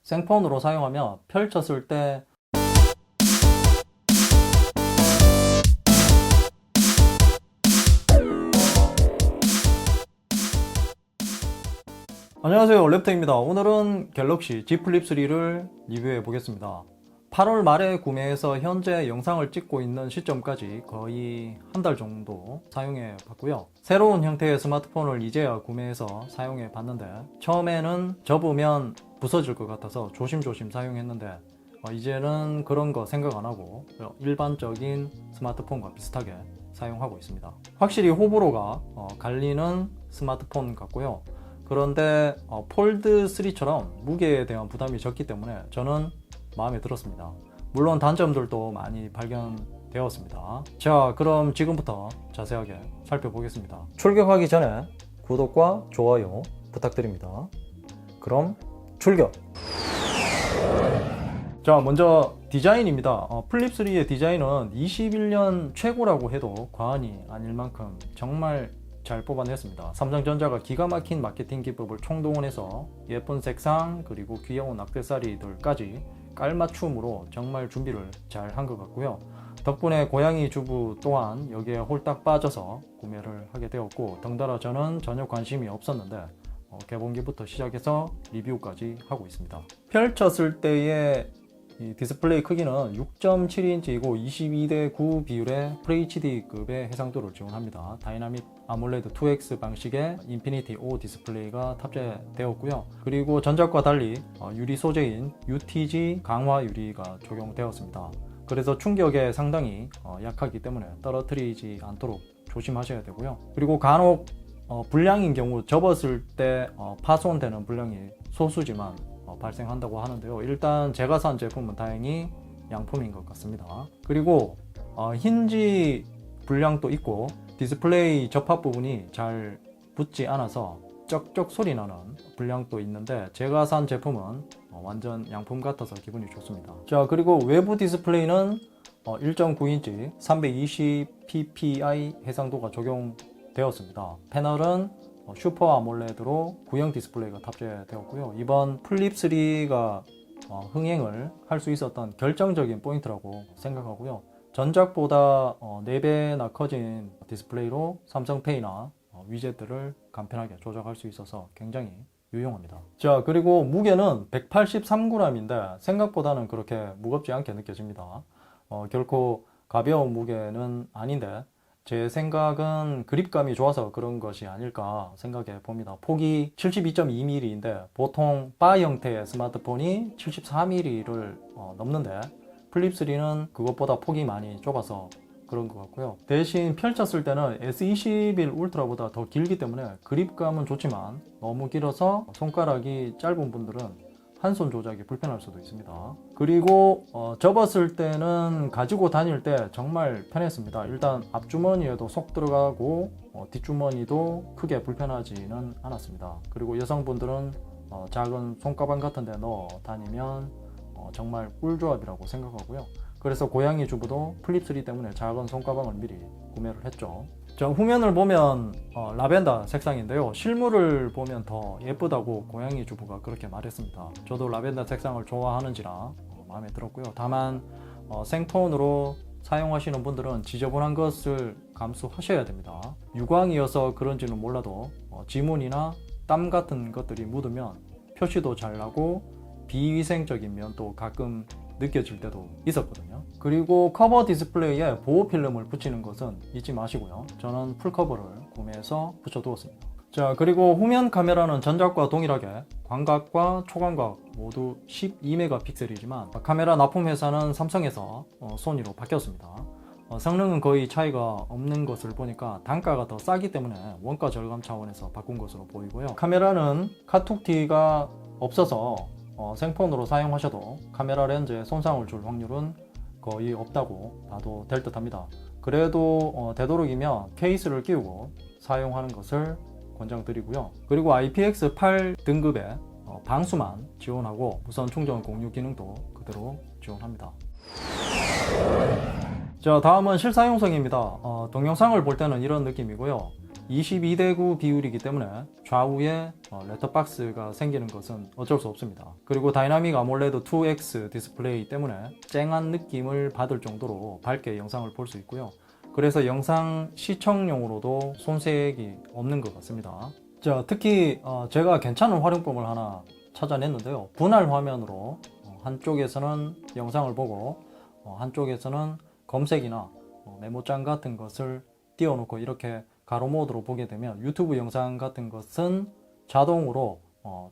생폰으로 사용하면 펼쳤을 때 안녕하세요, 랩터입니다. 오늘은 갤럭시 Z 플립 3를 리뷰해 보겠습니다. 8월 말에 구매해서 현재 영상을 찍고 있는 시점까지 거의 한 달 정도 사용해 봤고요. 새로운 형태의 스마트폰을 이제야 구매해서 사용해 봤는데 처음에는 접으면 부서질 것 같아서 조심조심 사용했는데 이제는 그런 거 생각 안 하고 일반적인 스마트폰과 비슷하게 사용하고 있습니다. 확실히 호불호가 갈리는 스마트폰 같고요. 그런데 폴드 3처럼 무게에 대한 부담이 적기 때문에 저는 마음에 들었습니다. 물론 단점들도 많이 발견되었습니다. 자, 그럼 지금부터 자세하게 살펴보겠습니다. 출격하기 전에 구독과 좋아요 부탁드립니다. 그럼 출격! 자, 먼저 디자인입니다. 플립 3의 디자인은 21년 최고라고 해도 과언이 아닐 만큼 정말 잘 뽑아냈습니다. 삼성전자가 기가 막힌 마케팅 기법을 총동원해서 예쁜 색상 그리고 귀여운 액세서리들까지 깔맞춤으로 정말 준비를 잘 한 것 같고요. 덕분에 고양이 주부 또한 여기에 홀딱 빠져서 구매를 하게 되었고, 덩달아 저는 전혀 관심이 없었는데 개봉기부터 시작해서 리뷰까지 하고 있습니다. 펼쳤을 때의 이 디스플레이 크기는 6.7인치이고 22:9 비율의 FHD급의 해상도를 지원합니다. 다이나믹 아몰레드 2X 방식의 인피니티 O 디스플레이가 탑재되었고요. 그리고 전작과 달리 유리 소재인 UTG 강화 유리가 적용되었습니다. 그래서 충격에 상당히 약하기 때문에 떨어뜨리지 않도록 조심하셔야 되고요. 그리고 간혹 불량인 경우 접었을 때 파손되는 불량이 소수지만 발생한다고 하는데요. 일단 제가 산 제품은 다행히 양품인 것 같습니다. 그리고 힌지 불량도 있고 디스플레이 접합 부분이 잘 붙지 않아서 쩍쩍 소리 나는 불량도 있는데 제가 산 제품은 완전 양품 같아서 기분이 좋습니다. 자, 그리고 외부 디스플레이는 1.9인치 320ppi 해상도가 적용되었습니다. 패널은 슈퍼 아몰레드로 구형 디스플레이가 탑재되었고요. 이번 플립 3가 흥행을 할 수 있었던 결정적인 포인트라고 생각하고요. 전작보다 4배나 커진 디스플레이로 삼성페이나 위젯들을 간편하게 조작할 수 있어서 굉장히 유용합니다. 자, 그리고 무게는 183g인데 생각보다는 그렇게 무겁지 않게 느껴집니다. 결코 가벼운 무게는 아닌데 제 생각은 그립감이 좋아서 그런 것이 아닐까 생각해 봅니다. 폭이 72.2mm인데 보통 바 형태의 스마트폰이 74mm를 넘는데 플립 3는 그것보다 폭이 많이 좁아서 그런 것 같고요. 대신 펼쳤을 때는 S21 울트라보다 더 길기 때문에 그립감은 좋지만 너무 길어서 손가락이 짧은 분들은 한 손 조작이 불편할 수도 있습니다. 그리고 접었을 때는 가지고 다닐 때 정말 편했습니다. 일단 앞주머니에도 쏙 들어가고 뒷주머니도 크게 불편하지는 않았습니다. 그리고 여성분들은 작은 손가방 같은 데 넣어 다니면 정말 꿀조합이라고 생각하고요. 그래서 고양이 주부도 플립 3 때문에 작은 손가방을 미리 구매를 했죠. 자, 후면을 보면 라벤더 색상인데요. 실물을 보면 더 예쁘다고 고양이 주부가 그렇게 말했습니다. 저도 라벤더 색상을 좋아하는지라 마음에 들었고요. 다만 생폰으로 사용하시는 분들은 지저분한 것을 감수하셔야 됩니다. 유광이어서 그런지는 몰라도 지문이나 땀 같은 것들이 묻으면 표시도 잘 나고 비위생적인 면도 가끔 느껴질 때도 있었거든요. 그리고 커버 디스플레이에 보호 필름을 붙이는 것은 잊지 마시고요. 저는 풀커버를 구매해서 붙여두었습니다. 자, 그리고 후면 카메라는 전작과 동일하게 광각과 초광각 모두 12메가픽셀이지만 카메라 납품 회사는 삼성에서 소니로 바뀌었습니다. 성능은 거의 차이가 없는 것을 보니까 단가가 더 싸기 때문에 원가 절감 차원에서 바꾼 것으로 보이고요. 카메라는 카툭티가 없어서 생폰으로 사용하셔도 카메라 렌즈에 손상을 줄 확률은 거의 없다고 봐도 될 듯 합니다. 그래도 되도록이면 케이스를 끼우고 사용하는 것을 권장드리고요. 그리고 IPX8 등급의 방수만 지원하고 무선 충전 공유 기능도 그대로 지원합니다. 자, 다음은 실사용성입니다. 동영상을 볼 때는 이런 느낌이고요. 22대9 비율이기 때문에 좌우에 렛터박스가 생기는 것은 어쩔 수 없습니다. 그리고 다이나믹 아몰레드 2X 디스플레이 때문에 쨍한 느낌을 받을 정도로 밝게 영상을 볼 수 있고요. 그래서 영상 시청용으로도 손색이 없는 것 같습니다. 자, 특히 제가 괜찮은 활용법을 하나 찾아냈는데요. 분할 화면으로 한쪽에서는 영상을 보고 한쪽에서는 검색이나 메모장 같은 것을 띄워놓고 이렇게 가로 모드로 보게 되면 유튜브 영상 같은 것은 자동으로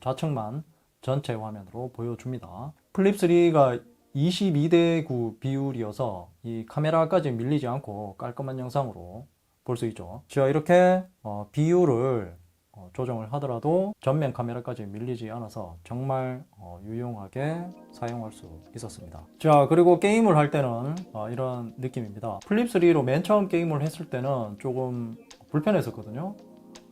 좌측만 전체 화면으로 보여줍니다. 플립3가 22대9 비율이어서 이 카메라까지 밀리지 않고 깔끔한 영상으로 볼 수 있죠. 제가 이렇게 비율을 조정을 하더라도 전면 카메라까지 밀리지 않아서 정말 유용하게 사용할 수 있었습니다. 자, 그리고 게임을 할 때는 이런 느낌입니다. 플립3로 맨 처음 게임을 했을 때는 조금 불편했었거든요.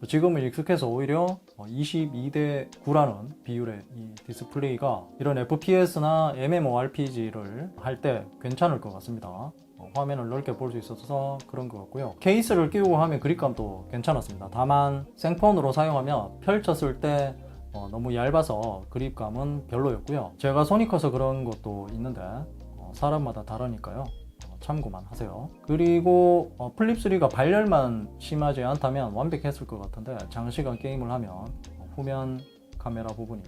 지금은 익숙해서 오히려 22대9라는 비율의 이 디스플레이가 이런 FPS나 MMORPG를 할 때 괜찮을 것 같습니다. 화면을 넓게 볼 수 있어서 그런 것 같고요. 케이스를 끼우고 하면 그립감도 괜찮았습니다. 다만 생폰으로 사용하면 펼쳤을 때 너무 얇아서 그립감은 별로였고요. 제가 손이 커서 그런 것도 있는데 사람마다 다르니까요. 참고만 하세요. 그리고 플립3가 발열만 심하지 않다면 완벽했을 것 같은데 장시간 게임을 하면 후면 카메라 부분이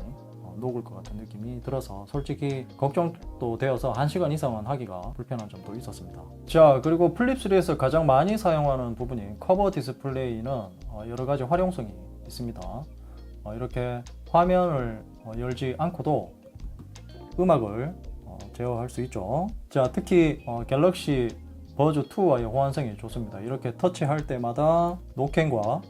녹을 것 같은 느낌이 들어서 솔직히 걱정도 되어서 1시간 이상은 하기가 불편한 점도 있었습니다. 자, 그리고 플립3에서 가장 많이 사용하는 부분인 커버 디스플레이는 여러가지 활용성이 있습니다. 이렇게 화면을 열지 않고도 음악을 제어할 수 있죠. 자, 특히 갤럭시 버즈 2와의 호환성이 좋습니다. 이렇게 터치할 때마다 노캔과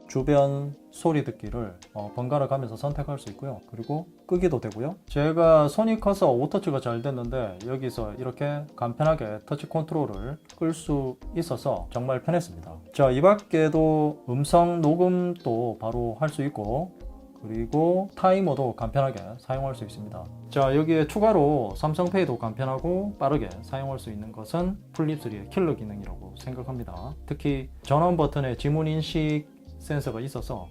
주변 소리 듣기를 번갈아 가면서 선택할 수 있고요. 그리고 끄기도 되고요. 제가 손이 커서 오터치가 잘 됐는데 여기서 이렇게 간편하게 터치 컨트롤을 끌 수 있어서 정말 편했습니다. 자, 이 밖에도 음성 녹음도 바로 할 수 있고 그리고 타이머도 간편하게 사용할 수 있습니다. 자, 여기에 추가로 삼성페이도 간편하고 빠르게 사용할 수 있는 것은 플립3의 킬러 기능이라고 생각합니다. 특히 전원 버튼에 지문 인식 센서가 있어서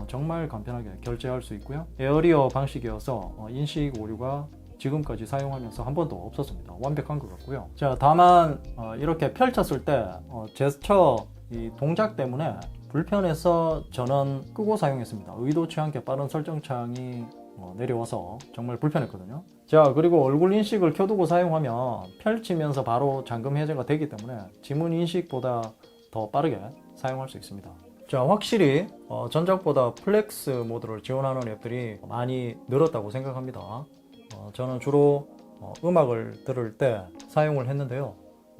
정말 간편하게 결제할 수 있고요. 에어리어 방식이어서 인식 오류가 지금까지 사용하면서 한 번도 없었습니다. 완벽한 것 같고요. 자, 다만 이렇게 펼쳤을 때 제스처 이 동작 때문에 불편해서 저는 끄고 사용했습니다. 의도치 않게 빠른 설정창이 내려와서 정말 불편했거든요. 자, 그리고 얼굴 인식을 켜두고 사용하면 펼치면서 바로 잠금 해제가 되기 때문에 지문 인식보다 더 빠르게 사용할 수 있습니다. 자, 확실히 전작보다 플렉스 모드를 지원하는 앱들이 많이 늘었다고 생각합니다. 저는 주로 음악을 들을 때 사용을 했는데요.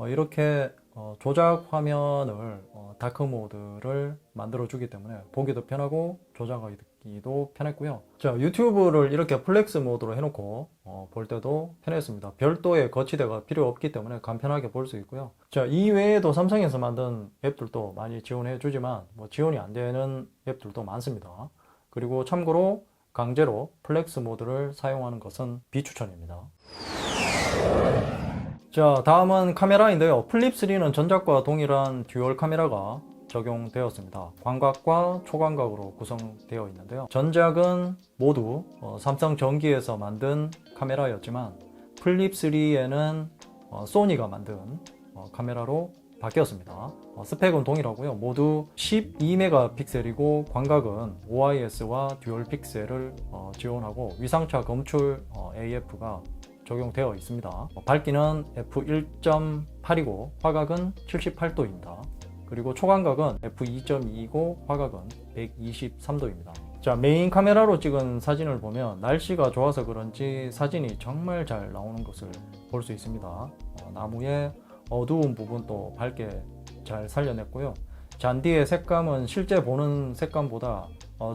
이렇게 조작 화면을 다크 모드를 만들어 주기 때문에 보기도 편하고 조작하기도 편했고요. 자, 유튜브를 이렇게 플렉스 모드로 해놓고 볼 때도 편했습니다. 별도의 거치대가 필요 없기 때문에 간편하게 볼 수 있고요. 자, 이 외에도 삼성에서 만든 앱들도 많이 지원해 주지만 지원이 안 되는 앱들도 많습니다. 그리고 참고로 강제로 플렉스 모드를 사용하는 것은 비추천입니다. 자, 다음은 카메라인데요. 플립3는 전작과 동일한 듀얼 카메라가 적용되었습니다. 광각과 초광각으로 구성되어 있는데요. 전작은 모두 삼성 전기에서 만든 카메라였지만 플립3에는 소니가 만든 카메라로 바뀌었습니다. 스펙은 동일하고요. 모두 12메가픽셀이고 광각은 OIS와 듀얼 픽셀을 지원하고 위상차 검출 AF가 적용되어 있습니다. 밝기는 f1.8이고 화각은 78도입니다. 그리고 초광각은 f2.2이고 화각은 123도입니다. 자, 메인 카메라로 찍은 사진을 보면 날씨가 좋아서 그런지 사진이 정말 잘 나오는 것을 볼 수 있습니다. 나무의 어두운 부분도 밝게 잘 살려냈고요. 잔디의 색감은 실제 보는 색감보다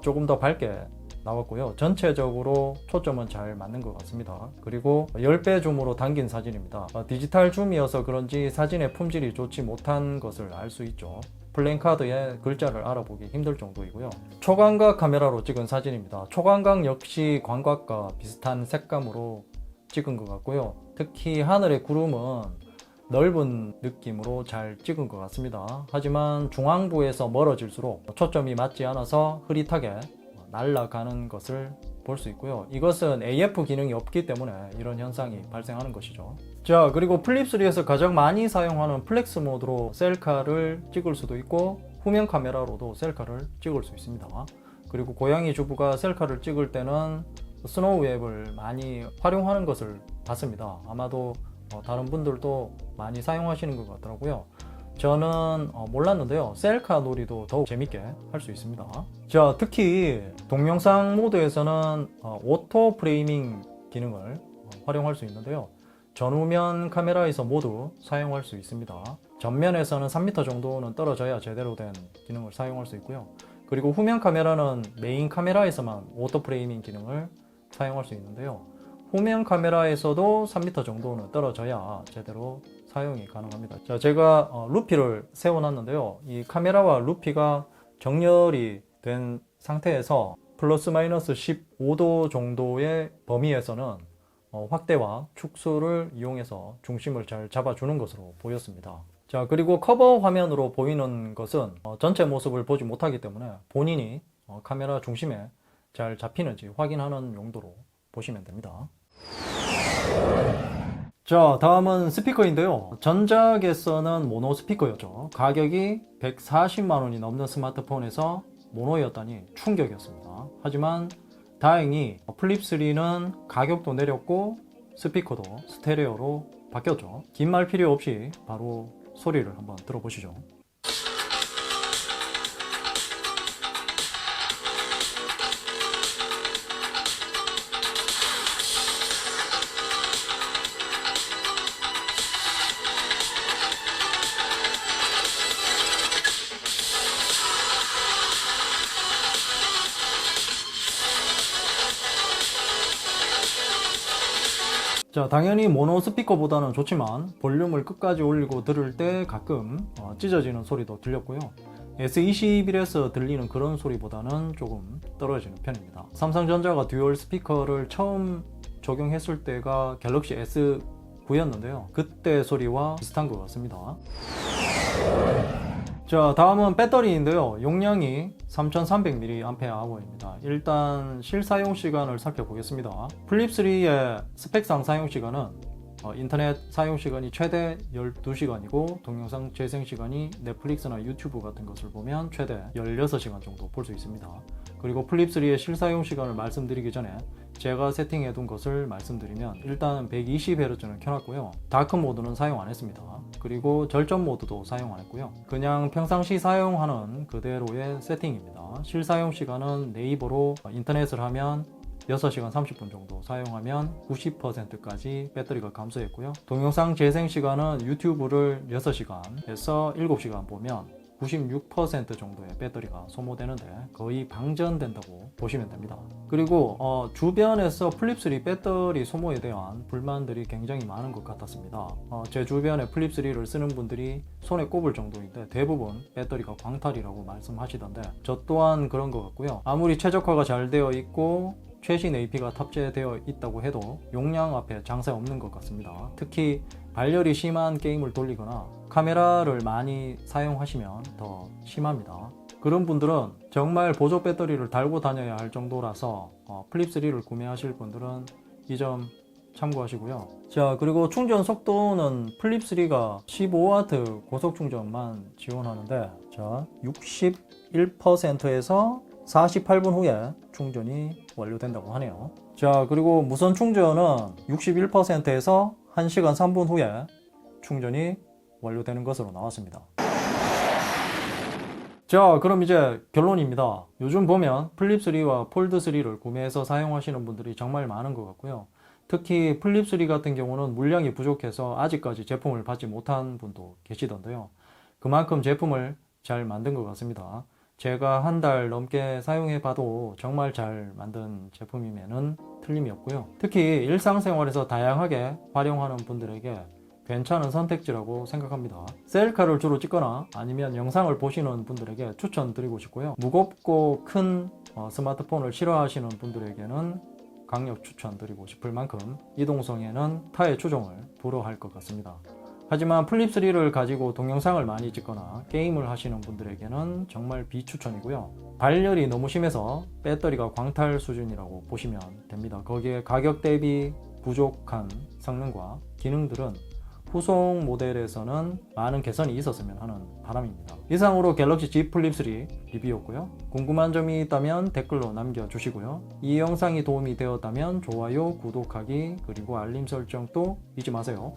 조금 더 밝게 나왔고요. 전체적으로 초점은 잘 맞는 것 같습니다. 그리고 10배 줌으로 당긴 사진입니다. 디지털 줌이어서 그런지 사진의 품질이 좋지 못한 것을 알 수 있죠. 플랜카드에 글자를 알아보기 힘들 정도이고요. 초광각 카메라로 찍은 사진입니다. 초광각 역시 광각과 비슷한 색감으로 찍은 것 같고요. 특히 하늘의 구름은 넓은 느낌으로 잘 찍은 것 같습니다. 하지만 중앙부에서 멀어질수록 초점이 맞지 않아서 흐릿하게 날아가는 것을 볼 수 있고요. 이것은 AF 기능이 없기 때문에 이런 현상이 발생하는 것이죠. 자, 그리고 플립3에서 가장 많이 사용하는 플렉스 모드로 셀카를 찍을 수도 있고 후면 카메라로도 셀카를 찍을 수 있습니다. 그리고 고양이 주부가 셀카를 찍을 때는 스노우 앱을 많이 활용하는 것을 봤습니다. 아마도 다른 분들도 많이 사용하시는 것 같더라고요. 저는 몰랐는데요. 셀카 놀이도 더욱 재밌게 할 수 있습니다. 자, 특히 동영상 모드에서는 오토 프레이밍 기능을 활용할 수 있는데요. 전후면 카메라에서 모두 사용할 수 있습니다. 전면에서는 3m 정도는 떨어져야 제대로 된 기능을 사용할 수 있고요. 그리고 후면 카메라는 메인 카메라에서만 오토 프레이밍 기능을 사용할 수 있는데요. 후면 카메라에서도 3m 정도는 떨어져야 제대로 사용이 가능합니다. 자, 제가 루피를 세워놨는데요. 이 카메라와 루피가 정렬이 된 상태에서 플러스 마이너스 15도 정도의 범위에서는 확대와 축소를 이용해서 중심을 잘 잡아주는 것으로 보였습니다. 자, 그리고 커버 화면으로 보이는 것은 전체 모습을 보지 못하기 때문에 본인이 카메라 중심에 잘 잡히는지 확인하는 용도로 보시면 됩니다. 자, 다음은 스피커인데요. 전작에서는 모노 스피커였죠. 가격이 140만원이 넘는 스마트폰에서 모노였다니 충격이었습니다. 하지만 다행히 플립3는 가격도 내렸고 스피커도 스테레오로 바뀌었죠. 긴 말 필요 없이 바로 소리를 한번 들어보시죠. 자, 당연히 모노 스피커보다는 좋지만 볼륨을 끝까지 올리고 들을 때 가끔 찢어지는 소리도 들렸고요. S21에서 들리는 그런 소리보다는 조금 떨어지는 편입니다. 삼성전자가 듀얼 스피커를 처음 적용했을 때가 갤럭시 S9였는데요. 그때 소리와 비슷한 것 같습니다. 자, 다음은 배터리인데요. 용량이 3300mAh입니다. 일단 실사용 시간을 살펴보겠습니다. 플립3의 스펙상 사용 시간은 인터넷 사용 시간이 최대 12시간이고 동영상 재생 시간이 넷플릭스나 유튜브 같은 것을 보면 최대 16시간 정도 볼 수 있습니다. 그리고 플립3의 실사용 시간을 말씀드리기 전에 제가 세팅해 둔 것을 말씀드리면 일단 120Hz는 켜놨고요. 다크 모드는 사용 안 했습니다. 그리고 절전 모드도 사용 안 했고요. 그냥 평상시 사용하는 그대로의 세팅입니다. 실사용 시간은 네이버로 인터넷을 하면 6시간 30분 정도 사용하면 90%까지 배터리가 감소했고요. 동영상 재생 시간은 유튜브를 6시간에서 7시간 보면 96% 정도의 배터리가 소모되는데 거의 방전된다고 보시면 됩니다. 그리고 주변에서 플립3 배터리 소모에 대한 불만들이 굉장히 많은 것 같았습니다. 제 주변에 플립3를 쓰는 분들이 손에 꼽을 정도인데 대부분 배터리가 광탈이라고 말씀하시던데 저 또한 그런 것 같고요. 아무리 최적화가 잘 되어 있고 최신 AP가 탑재되어 있다고 해도 용량 앞에 장사 없는 것 같습니다. 특히 발열이 심한 게임을 돌리거나 카메라를 많이 사용하시면 더 심합니다. 그런 분들은 정말 보조 배터리를 달고 다녀야 할 정도라서 플립3를 구매하실 분들은 이 점 참고하시고요. 자, 그리고 충전 속도는 플립3가 15W 고속 충전만 지원하는데 자, 61%에서 48분 후에 충전이 완료된다고 하네요. 자, 그리고 무선 충전은 61%에서 1시간 3분 후에 충전이 완료되는 것으로 나왔습니다. 자, 그럼 이제 결론입니다. 요즘 보면 플립3와 폴드3를 구매해서 사용하시는 분들이 정말 많은 것 같고요. 특히 플립3 같은 경우는 물량이 부족해서 아직까지 제품을 받지 못한 분도 계시던데요. 그만큼 제품을 잘 만든 것 같습니다. 제가 한 달 넘게 사용해 봐도 정말 잘 만든 제품임에는 틀림이 없고요. 특히 일상생활에서 다양하게 활용하는 분들에게 괜찮은 선택지라고 생각합니다. 셀카를 주로 찍거나 아니면 영상을 보시는 분들에게 추천드리고 싶고요. 무겁고 큰 스마트폰을 싫어하시는 분들에게는 강력 추천드리고 싶을 만큼 이동성에는 타의 추종을 불허할 것 같습니다. 하지만 플립3를 가지고 동영상을 많이 찍거나 게임을 하시는 분들에게는 정말 비추천이고요. 발열이 너무 심해서 배터리가 광탈 수준이라고 보시면 됩니다. 거기에 가격 대비 부족한 성능과 기능들은 후속 모델에서는 많은 개선이 있었으면 하는 바람입니다. 이상으로 갤럭시 Z 플립3 리뷰였고요. 궁금한 점이 있다면 댓글로 남겨주시고요. 이 영상이 도움이 되었다면 좋아요, 구독하기, 그리고 알림 설정도 잊지 마세요.